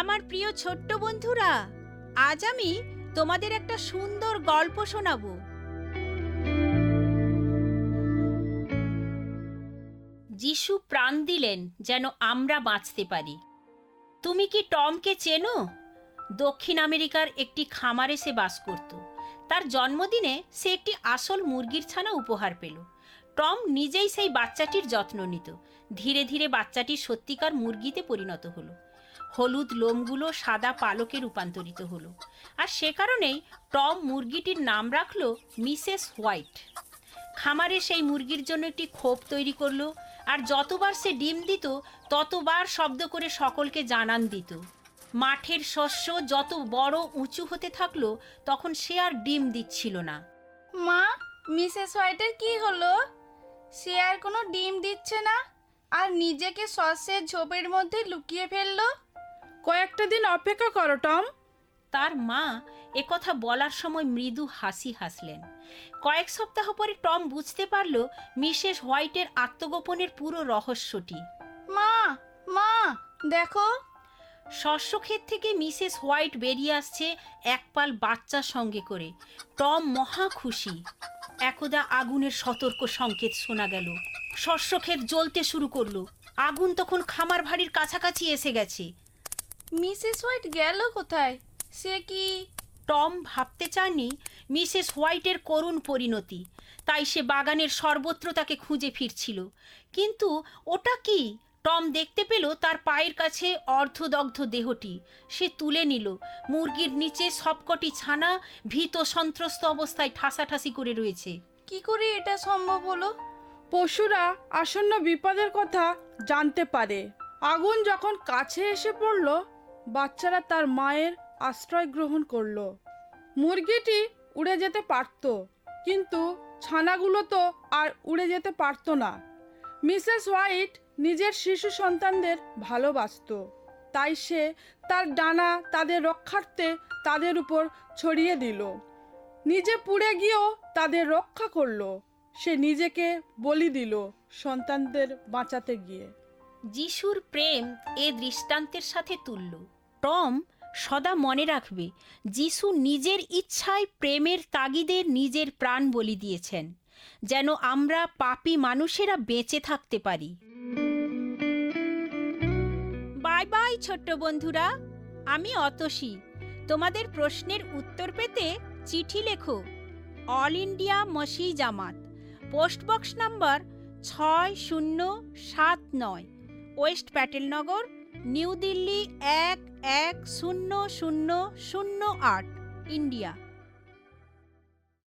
আমার প্রিয় ছোট্ট বন্ধুরা, আজ আমি তোমাদের একটা সুন্দর গল্প শোনাবো। যিশু প্রাণ দিলেন যেন আমরা বাঁচতে পারি। তুমি কি টমকে চেনো? দক্ষিণ আমেরিকার একটি খামারে সে বাস করত। তার জন্মদিনে সে একটি আসল মুরগির ছানা উপহার পেল। টম নিজেই সেই বাচ্চাটির যত্ন নিত। ধীরে ধীরে বাচ্চাটি সত্যিকার মুরগিতে পরিণত হলো। হলুদ লোমগুলো সাদা পালকে রূপান্তরিত হলো, আর সে কারণেই টম মুরগিটির নাম রাখলো মিসেস হোয়াইট। খামারে সেই মুরগির জন্য একটি খোপ তৈরি করলো, আর যতবার সে ডিম দিত ততবার শব্দ করে সকলকে জানান দিত। মাঠের শস্য যত বড় উঁচু হতে থাকলো, তখন সে আর ডিম দিচ্ছিল না। মা, মিসেস হোয়াইটের কি হলো? সে আর কোনো ডিম দিচ্ছে না, আর নিজেকে সসের ঝোপের মধ্যে লুকিয়ে ফেললো। কয়েকটা দিন অপেক্ষা করো টম। তার মা একথা বলার সময় মৃদু হাসি হাসলেন। কয়েক সপ্তাহ পরে টম বুঝতে পারল মিসেস হোয়াইটের আত্মগোপনের পুরো রহস্যটি। মা, মা, দেখো। শস্যক্ষেত থেকে মিসেস হোয়াইট বেরিয়ে আসছে এক পাল বাচ্চা সঙ্গে করে। টম মহা খুশি। একদা আগুনের সতর্ক সংকেত শোনা গেল। শস্যক্ষেত জ্বলতে শুরু করলো। আগুন তখন খামার বাড়ির কাছাকাছি এসে গেছে। মিসেস হোয়াইট গেল কোথায়? সে কি? টম ভাবতে চায়নি মিসেস হোয়াইটের করুণ পরিণতি, তাই সে বাগানের সর্বত্র তাকে খুঁজে ফিরছিল। কিন্তু ওটা কি? টম দেখতে পেল তার পায়ের কাছে অর্ধদগ্ধ দেহটি। সে তুলে নিল। মুরগির নিচে সবকটি ছানা ভীত সন্ত্রস্ত অবস্থায় ঠাসাঠাসি করে রয়েছে। কি করে এটা সম্ভব হলো? পশুরা আসন্ন বিপদের কথা জানতে পারে। আগুন যখন কাছে এসে পড়ল, বাচ্চারা তার মায়ের আশ্রয় গ্রহণ করলো। মুরগিটি উড়ে যেতে পারত, কিন্তু ছানাগুলো তো আর উড়ে যেতে পারত না। মিসেস হোয়াইট নিজের শিশু সন্তানদের ভালোবাসতো, তাই সে তার ডানা তাদের রক্ষার্থে তাদের উপর ছড়িয়ে দিল। নিজে পুড়ে গিয়েও তাদের রক্ষা করলো। সে নিজেকে বলি দিল সন্তানদের বাঁচাতে গিয়ে। যিশুর প্রেম এ দৃষ্টান্তের সাথে তুল্য। টম সদা মনে রাখবে, যিশু নিজের ইচ্ছায় প্রেমের তাগিদে নিজের প্রাণ বলি দিয়েছেন, যেন আমরা পাপী মানুষেরা বেঁচে থাকতে পারি। বাই বাই ছোট্ট বন্ধুরা, আমি অতসী। তোমাদের প্রশ্নের উত্তর পেতে চিঠি লেখো। অল ইন্ডিয়া মসি জামাত, post box number 6079, west Patelnagar, new Delhi 110008, India.